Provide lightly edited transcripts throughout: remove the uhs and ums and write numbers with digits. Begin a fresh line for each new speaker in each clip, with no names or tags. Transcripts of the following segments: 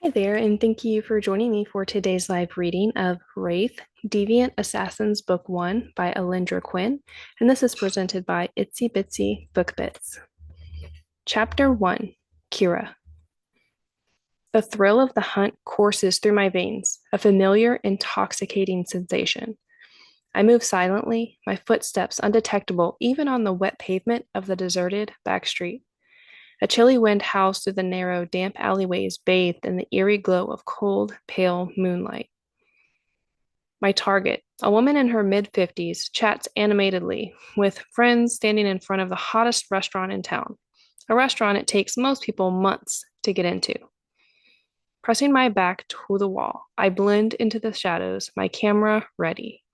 Hi there, and thank you for joining me for today's live reading of Wraith, Deviant Assassins Book 1 by Alyndra Quinn, and this is presented by Itsy Bitsy Book Bits. Chapter 1, Kira. The thrill of the hunt courses through my veins, a familiar, intoxicating sensation. I move silently, my footsteps undetectable even on the wet pavement of the deserted back street. A chilly wind howls through the narrow, damp alleyways bathed in the eerie glow of cold, pale moonlight. My target, a woman in her mid-50s, chats animatedly with friends standing in front of the hottest restaurant in town, a restaurant it takes most people months to get into. Pressing my back to the wall, I blend into the shadows, my camera ready.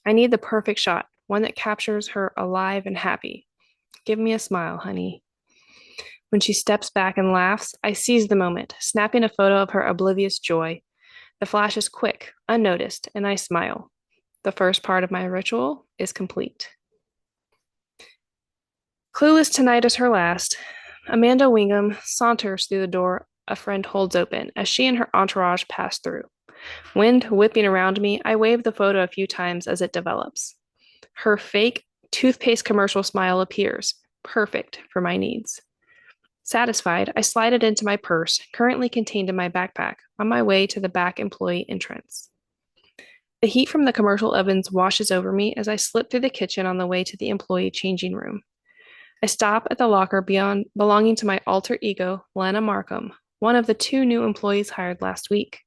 I need the perfect shot, one that captures her alive and happy. Give me a smile, honey. When she steps back and laughs, I seize the moment, snapping a photo of her oblivious joy. The flash is quick, unnoticed, and I smile. The first part of my ritual is complete. Clueless tonight is her last. Amanda Wingham saunters through the door a friend holds open as she and her entourage pass through. Wind whipping around me, I wave the photo a few times as it develops. Her fake toothpaste commercial smile appears, perfect for my needs. Satisfied, I slide it into my purse, currently contained in my backpack, on my way to the back employee entrance. The heat from the commercial ovens washes over me as I slip through the kitchen on the way to the employee changing room. I stop at the locker belonging to my alter ego, Lana Markham, one of the two new employees hired last week.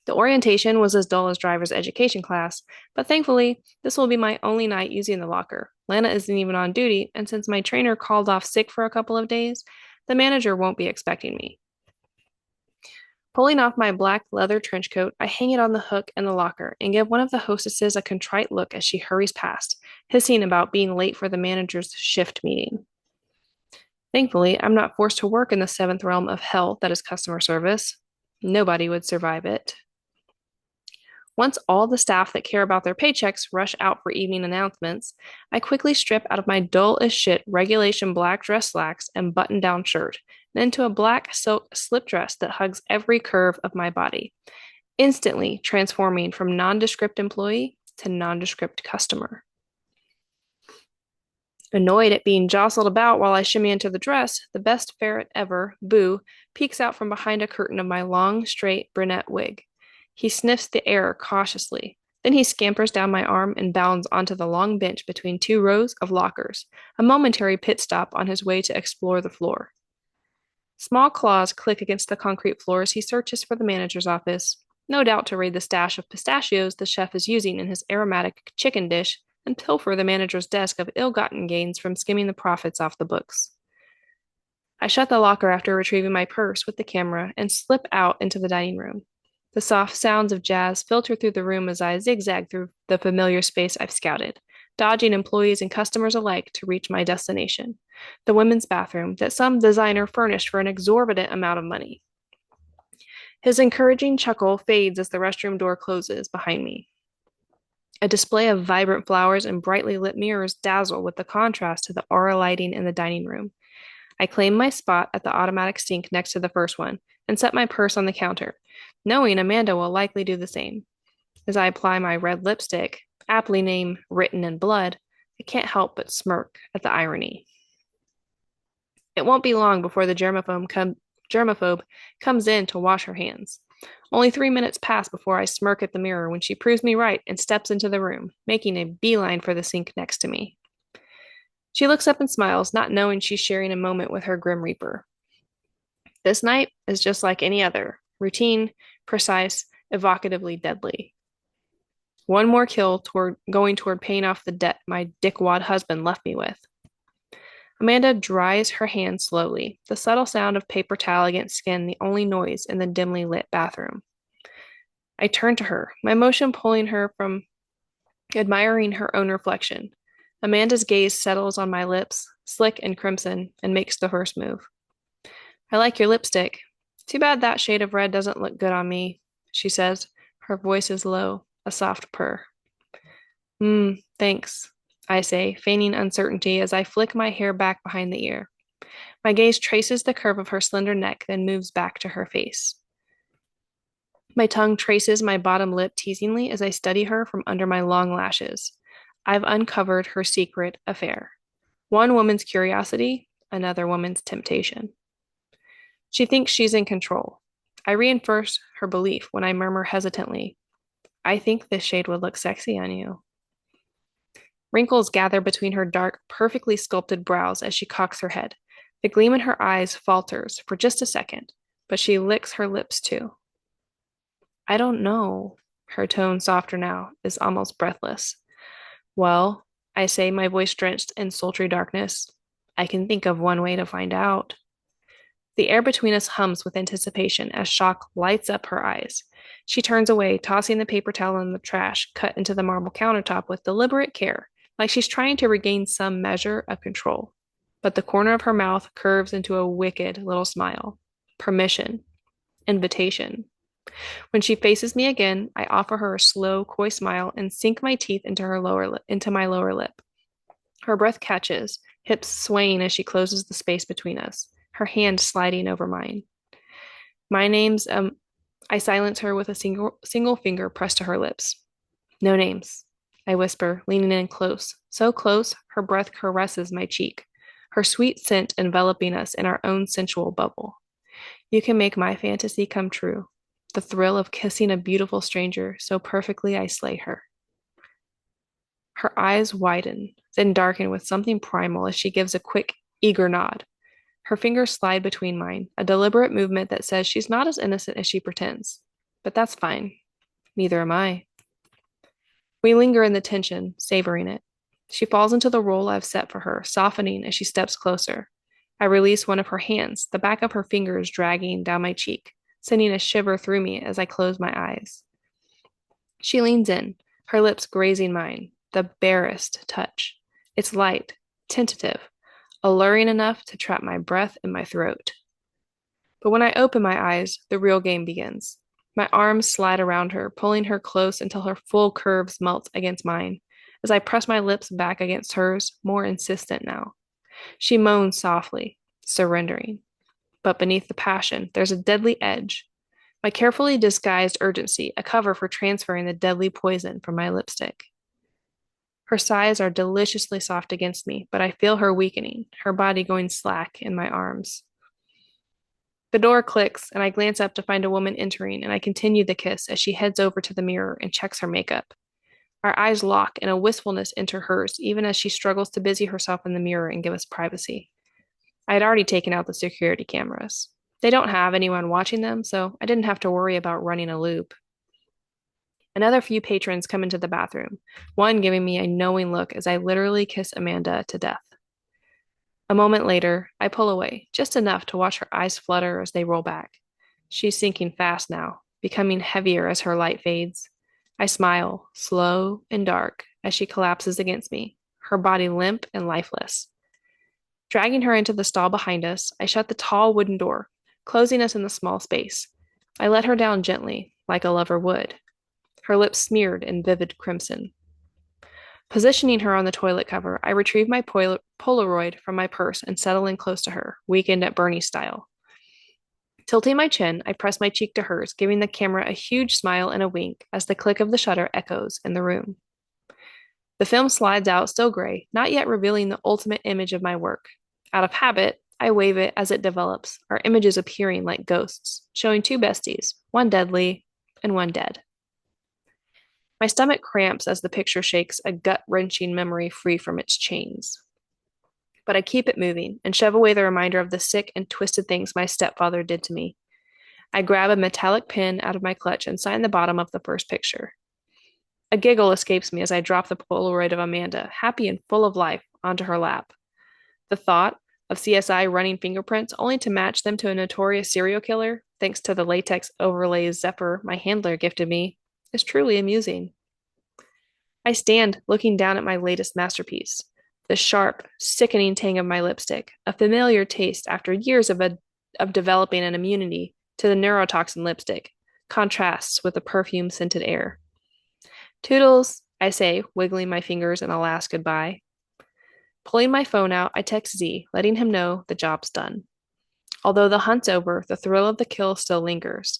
The orientation was as dull as driver's education class, but thankfully, this will be my only night using the locker. Lana isn't even on duty, and since my trainer called off sick for a couple of days, the manager won't be expecting me. Pulling off my black leather trench coat, I hang it on the hook in the locker and give one of the hostesses a contrite look as she hurries past, hissing about being late for the manager's shift meeting. Thankfully, I'm not forced to work in the seventh realm of hell that is customer service. Nobody would survive it. Once all the staff that care about their paychecks rush out for evening announcements, I quickly strip out of my dull as shit regulation black dress slacks and button down shirt, and into a black silk slip dress that hugs every curve of my body, instantly transforming from nondescript employee to nondescript customer. Annoyed at being jostled about while I shimmy into the dress, the best ferret ever, Boo, peeks out from behind a curtain of my long, straight brunette wig. He sniffs the air cautiously. Then he scampers down my arm and bounds onto the long bench between two rows of lockers, a momentary pit stop on his way to explore the floor. Small claws click against the concrete floor as he searches for the manager's office, no doubt to raid the stash of pistachios the chef is using in his aromatic chicken dish and pilfer the manager's desk of ill-gotten gains from skimming the profits off the books. I shut the locker after retrieving my purse with the camera and slip out into the dining room. The soft sounds of jazz filter through the room as I zigzag through the familiar space I've scouted, dodging employees and customers alike to reach my destination, the women's bathroom that some designer furnished for an exorbitant amount of money. His encouraging chuckle fades as the restroom door closes behind me. A display of vibrant flowers and brightly lit mirrors dazzle with the contrast to the aura lighting in the dining room. I claim my spot at the automatic sink next to the first one and set my purse on the counter, knowing Amanda will likely do the same. As I apply my red lipstick, aptly named Written in Blood, I can't help but smirk at the irony. It won't be long before the germaphobe comes in to wash her hands. Only 3 minutes pass before I smirk at the mirror when she proves me right and steps into the room, making a beeline for the sink next to me. She looks up and smiles, not knowing she's sharing a moment with her Grim Reaper. This night is just like any other, routine, precise, evocatively deadly. One more kill going toward paying off the debt my dickwad husband left me with. Amanda dries her hands slowly, the subtle sound of paper towel against skin the only noise in the dimly lit bathroom. I turn to her, my motion pulling her from admiring her own reflection. Amanda's gaze settles on my lips, slick and crimson, and makes the first move. I like your lipstick. Too bad that shade of red doesn't look good on me, she says. Her voice is low, a soft purr. Thanks, I say, feigning uncertainty as I flick my hair back behind the ear. My gaze traces the curve of her slender neck, then moves back to her face. My tongue traces my bottom lip teasingly as I study her from under my long lashes. I've uncovered her secret affair. One woman's curiosity, another woman's temptation. She thinks she's in control. I reinforce her belief when I murmur hesitantly, I think this shade would look sexy on you. Wrinkles gather between her dark, perfectly sculpted brows as she cocks her head. The gleam in her eyes falters for just a second, but she licks her lips too. I don't know. Her tone, softer now, is almost breathless. Well, I say, my voice drenched in sultry darkness, I can think of one way to find out. The air between us hums with anticipation as shock lights up her eyes. She turns away, tossing the paper towel in the trash cut into the marble countertop with deliberate care, like she's trying to regain some measure of control. But the corner of her mouth curves into a wicked little smile. Permission. Invitation. When she faces me again, I offer her a slow, coy smile and sink my teeth into my lower lip. Her breath catches, hips swaying as she closes the space between us, her hand sliding over mine. My name's I silence her with a single finger pressed to her lips. No names, I whisper, leaning in close, so close her breath caresses my cheek, her sweet scent enveloping us in our own sensual bubble. You can make my fantasy come true, the thrill of kissing a beautiful stranger so perfectly I slay her. Her eyes widen, then darken with something primal as she gives a quick, eager nod. Her fingers slide between mine, a deliberate movement that says she's not as innocent as she pretends. But that's fine. Neither am I. We linger in the tension, savoring it. She falls into the role I've set for her, softening as she steps closer. I release one of her hands, the back of her fingers dragging down my cheek, sending a shiver through me as I close my eyes. She leans in, her lips grazing mine, the barest touch. It's light, tentative, alluring enough to trap my breath in my throat. But when I open my eyes, the real game begins. My arms slide around her, pulling her close until her full curves melt against mine. As I press my lips back against hers, more insistent now. She moans softly, surrendering. But beneath the passion, there's a deadly edge. My carefully disguised urgency, a cover for transferring the deadly poison from my lipstick. Her sighs are deliciously soft against me, but I feel her weakening, her body going slack in my arms. The door clicks, and I glance up to find a woman entering, and I continue the kiss as she heads over to the mirror and checks her makeup. Our eyes lock, and a wistfulness enter hers, even as she struggles to busy herself in the mirror and give us privacy. I had already taken out the security cameras. They don't have anyone watching them, so I didn't have to worry about running a loop. Another few patrons come into the bathroom, one giving me a knowing look as I literally kiss Amanda to death. A moment later, I pull away, just enough to watch her eyes flutter as they roll back. She's sinking fast now, becoming heavier as her light fades. I smile, slow and dark, as she collapses against me, her body limp and lifeless. Dragging her into the stall behind us, I shut the tall wooden door, closing us in the small space. I let her down gently, like a lover would, her lips smeared in vivid crimson. Positioning her on the toilet cover, I retrieve my Polaroid from my purse and settle in close to her, Weekend at Bernie style. Tilting my chin, I press my cheek to hers, giving the camera a huge smile and a wink as the click of the shutter echoes in the room. The film slides out still gray, not yet revealing the ultimate image of my work. Out of habit, I wave it as it develops, our images appearing like ghosts, showing two besties, one deadly and one dead. My stomach cramps as the picture shakes, a gut-wrenching memory free from its chains. But I keep it moving and shove away the reminder of the sick and twisted things my stepfather did to me. I grab a metallic pen out of my clutch and sign the bottom of the first picture. A giggle escapes me as I drop the Polaroid of Amanda, happy and full of life, onto her lap. The thought of CSI running fingerprints only to match them to a notorious serial killer, thanks to the latex overlay Zephyr my handler gifted me, is truly amusing. I stand looking down at my latest masterpiece, the sharp, sickening tang of my lipstick, a familiar taste after years of developing an immunity to the neurotoxin lipstick, contrasts with the perfume-scented air. Toodles, I say, wiggling my fingers in a last goodbye. Pulling my phone out, I text Z, letting him know the job's done. Although the hunt's over, the thrill of the kill still lingers.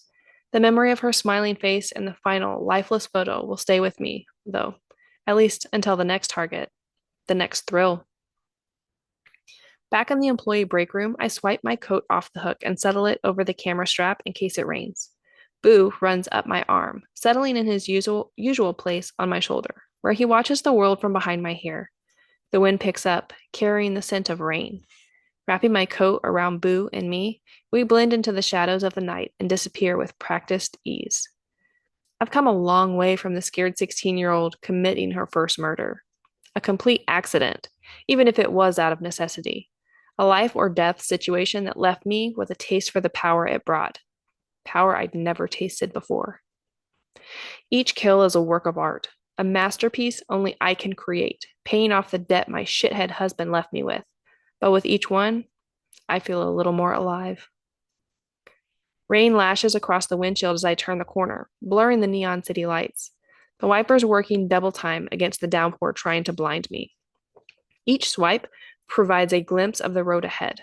The memory of her smiling face and the final, lifeless photo will stay with me, though, at least until the next target, the next thrill. Back in the employee break room, I swipe my coat off the hook and settle it over the camera strap in case it rains. Boo runs up my arm, settling in his usual place on my shoulder, where he watches the world from behind my hair. The wind picks up, carrying the scent of rain. Wrapping my coat around Boo and me, we blend into the shadows of the night and disappear with practiced ease. I've come a long way from the scared 16-year-old committing her first murder. A complete accident, even if it was out of necessity. A life or death situation that left me with a taste for the power it brought. Power I'd never tasted before. Each kill is a work of art, a masterpiece only I can create, paying off the debt my shithead husband left me with. But with each one, I feel a little more alive. Rain lashes across the windshield as I turn the corner, blurring the neon city lights. The wipers working double time against the downpour trying to blind me. Each swipe provides a glimpse of the road ahead.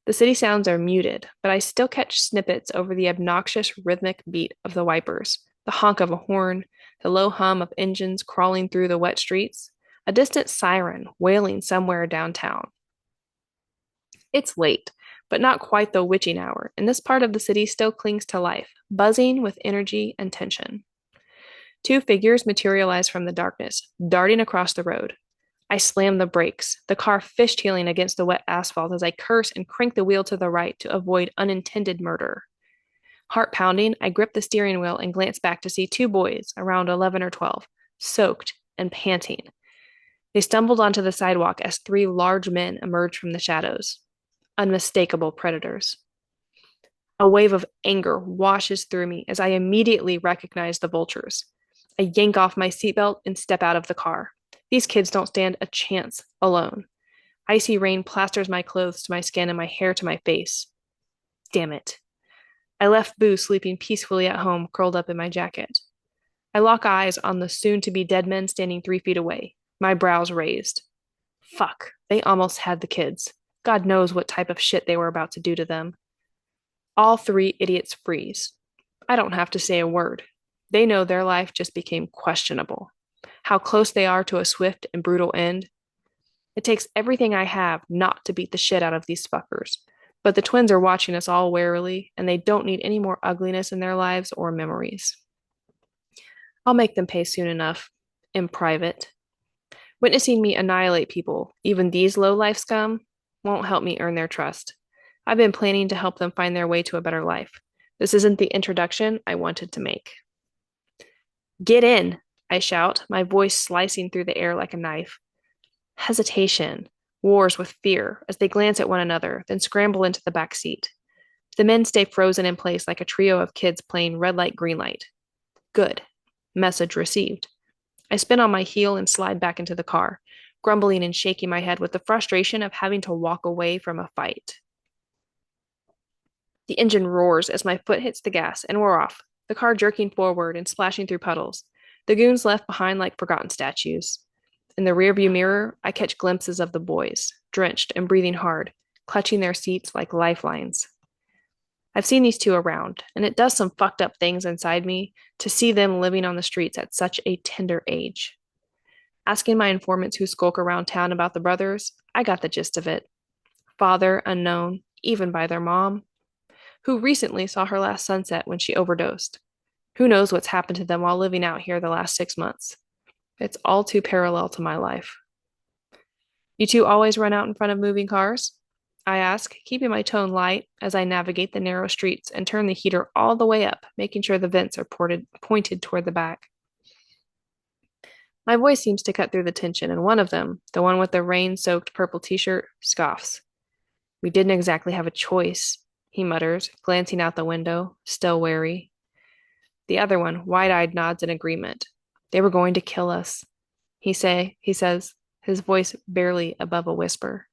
The city sounds are muted, but I still catch snippets over the obnoxious rhythmic beat of the wipers, the honk of a horn, the low hum of engines crawling through the wet streets, a distant siren wailing somewhere downtown. It's late, but not quite the witching hour, and this part of the city still clings to life, buzzing with energy and tension. Two figures materialize from the darkness, darting across the road. I slam the brakes, the car fishtailing against the wet asphalt as I curse and crank the wheel to the right to avoid unintended murder. Heart pounding, I grip the steering wheel and glance back to see two boys, around 11 or 12, soaked and panting. They stumbled onto the sidewalk as three large men emerged from the shadows. Unmistakable predators. A wave of anger washes through me as I immediately recognize the vultures. I yank off my seatbelt and step out of the car. These kids don't stand a chance alone. Icy rain plasters my clothes to my skin and my hair to my face. Damn it. I left Boo sleeping peacefully at home, curled up in my jacket. I lock eyes on the soon-to-be dead men standing 3 feet away, my brows raised. Fuck, they almost had the kids. God knows what type of shit they were about to do to them. All three idiots freeze. I don't have to say a word. They know their life just became questionable. How close they are to a swift and brutal end. It takes everything I have not to beat the shit out of these fuckers. But the twins are watching us all warily, and they don't need any more ugliness in their lives or memories. I'll make them pay soon enough, in private. Witnessing me annihilate people, even these low-life scum, won't help me earn their trust. I've been planning to help them find their way to a better life. This isn't the introduction I wanted to make. Get in, I shout, my voice slicing through the air like a knife. Hesitation wars with fear as they glance at one another, then scramble into the back seat. The men stay frozen in place like a trio of kids playing red light, green light. Good. Message received. I spin on my heel and slide back into the car, grumbling and shaking my head with the frustration of having to walk away from a fight. The engine roars as my foot hits the gas, and we're off, the car jerking forward and splashing through puddles, the goons left behind like forgotten statues. In the rearview mirror, I catch glimpses of the boys, drenched and breathing hard, clutching their seats like lifelines. I've seen these two around, and it does some fucked up things inside me to see them living on the streets at such a tender age. Asking my informants who skulk around town about the brothers, I got the gist of it. Father unknown, even by their mom, who recently saw her last sunset when she overdosed. Who knows what's happened to them while living out here the last 6 months. It's all too parallel to my life. You two always run out in front of moving cars? I ask, keeping my tone light as I navigate the narrow streets and turn the heater all the way up, making sure the vents are pointed toward the back. My voice seems to cut through the tension, and one of them, the one with the rain-soaked purple t-shirt, scoffs. We didn't exactly have a choice, he mutters, glancing out the window, still wary. The other one, wide-eyed, nods in agreement. They were going to kill us, he says, his voice barely above a whisper.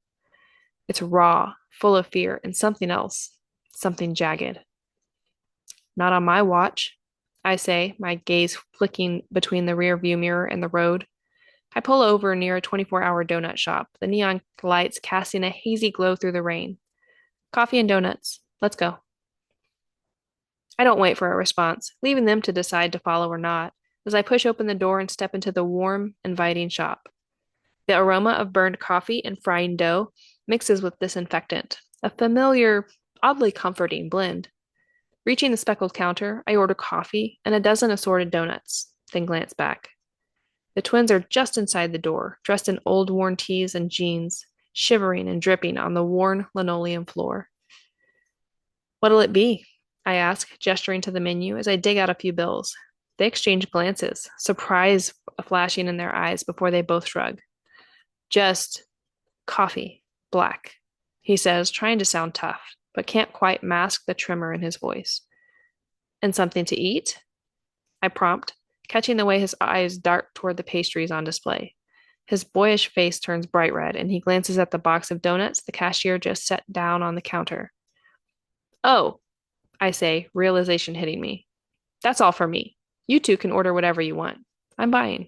It's raw, full of fear, and something else, something jagged. Not on my watch, I say, my gaze flicking between the rear view mirror and the road. I pull over near a 24-hour donut shop, the neon lights casting a hazy glow through the rain. Coffee and donuts. Let's go. I don't wait for a response, leaving them to decide to follow or not, as I push open the door and step into the warm, inviting shop. The aroma of burned coffee and frying dough mixes with disinfectant, a familiar, oddly comforting blend. Reaching the speckled counter, I order coffee and a dozen assorted donuts, then glance back. The twins are just inside the door, dressed in old worn tees and jeans, shivering and dripping on the worn linoleum floor. What'll it be? I ask, gesturing to the menu as I dig out a few bills. They exchange glances, surprise flashing in their eyes before they both shrug. Just coffee, black, he says, trying to sound tough, but can't quite mask the tremor in his voice. And something to eat? I prompt, catching the way his eyes dart toward the pastries on display. His boyish face turns bright red, and he glances at the box of donuts the cashier just set down on the counter. Oh, I say, realization hitting me. That's all for me. You two can order whatever you want. I'm buying.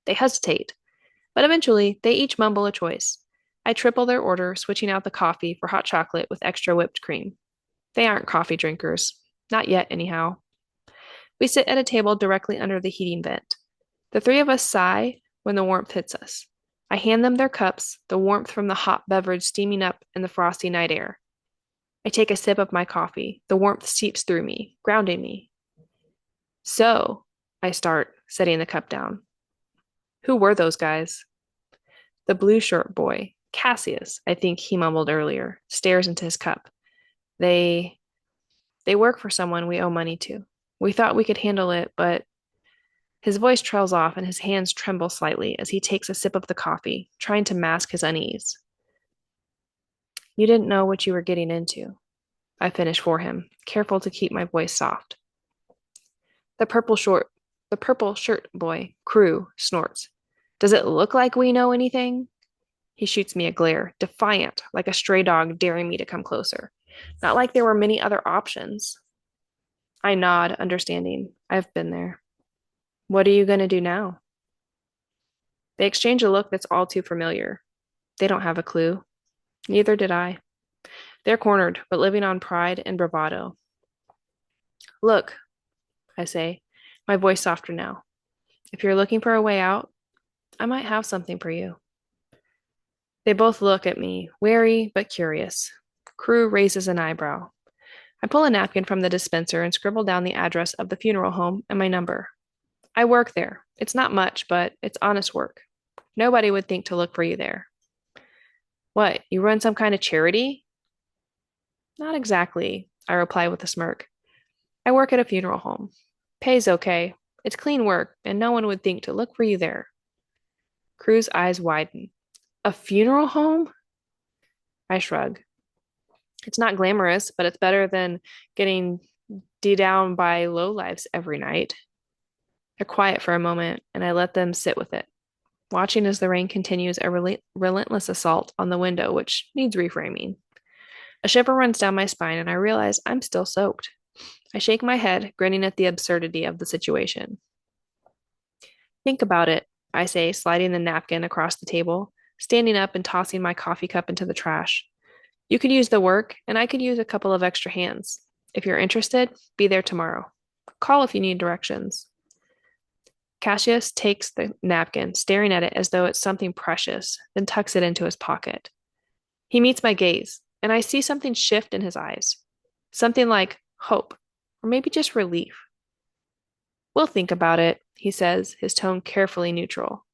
They hesitate, but eventually they each mumble a choice. I triple their order, switching out the coffee for hot chocolate with extra whipped cream. They aren't coffee drinkers. Not yet, anyhow. We sit at a table directly under the heating vent. The three of us sigh when the warmth hits us. I hand them their cups, the warmth from the hot beverage steaming up in the frosty night air. I take a sip of my coffee. The warmth seeps through me, grounding me. So, I start, setting the cup down. Who were those guys? The blue shirt boy, Cassius, I think he mumbled earlier, stares into his cup. They work for someone we owe money to. We thought we could handle it, but his voice trails off and his hands tremble slightly as he takes a sip of the coffee, trying to mask his unease. You didn't know what you were getting into. I finish for him, careful to keep my voice soft. The purple shirt boy, Crew, snorts. Does it look like we know anything? He shoots me a glare, defiant, like a stray dog daring me to come closer. Not like there were many other options. I nod, understanding. I've been there. What are you going to do now? They exchange a look that's all too familiar. They don't have a clue. Neither did I. They're cornered, but living on pride and bravado. Look, I say, my voice softer now. If you're looking for a way out, I might have something for you. They both look at me, wary but curious. Crew raises an eyebrow. I pull a napkin from the dispenser and scribble down the address of the funeral home and my number. I work there. It's not much, but it's honest work. Nobody would think to look for you there. What, you run some kind of charity? Not exactly, I reply with a smirk. I work at a funeral home. Pay's okay. It's clean work, and no one would think to look for you there. Crew's eyes widen. A funeral home? I shrug. It's not glamorous, but it's better than getting down by lowlifes every night. They're quiet for a moment, and I let them sit with it, watching as the rain continues a relentless assault on the window, which needs reframing. A shiver runs down my spine, and I realize I'm still soaked. I shake my head, grinning at the absurdity of the situation. Think about it, I say, sliding the napkin across the table, standing up and tossing my coffee cup into the trash. You could use the work, and I could use a couple of extra hands. If you're interested, be there tomorrow. Call if you need directions. Cassius takes the napkin, staring at it as though it's something precious, then tucks it into his pocket. He meets my gaze, and I see something shift in his eyes. Something like hope, or maybe just relief. We'll think about it, he says, his tone carefully neutral.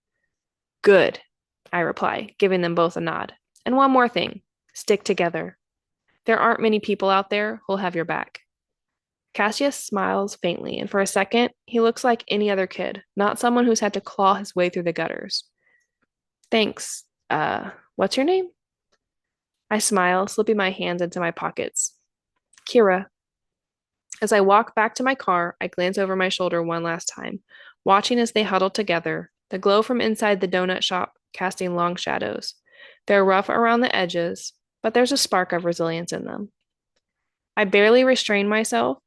Good, I reply, giving them both a nod. And one more thing, stick together. There aren't many people out there who'll have your back. Cassius smiles faintly, and for a second, he looks like any other kid, not someone who's had to claw his way through the gutters. Thanks. What's your name? I smile, slipping my hands into my pockets. Kira. As I walk back to my car, I glance over my shoulder one last time, watching as they huddle together, the glow from inside the donut shop casting long shadows. They're rough around the edges, but there's a spark of resilience in them. I barely restrain myself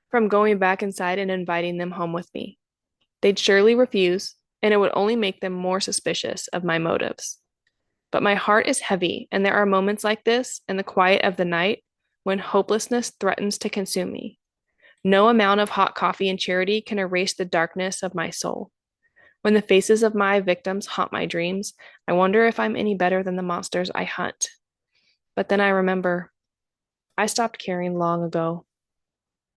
from going back inside and inviting them home with me. They'd surely refuse, and it would only make them more suspicious of my motives. But my heart is heavy, and there are moments like this in the quiet of the night when hopelessness threatens to consume me. No amount of hot coffee and charity can erase the darkness of my soul. When the faces of my victims haunt my dreams, I wonder if I'm any better than the monsters I hunt. But then I remember I stopped caring long ago.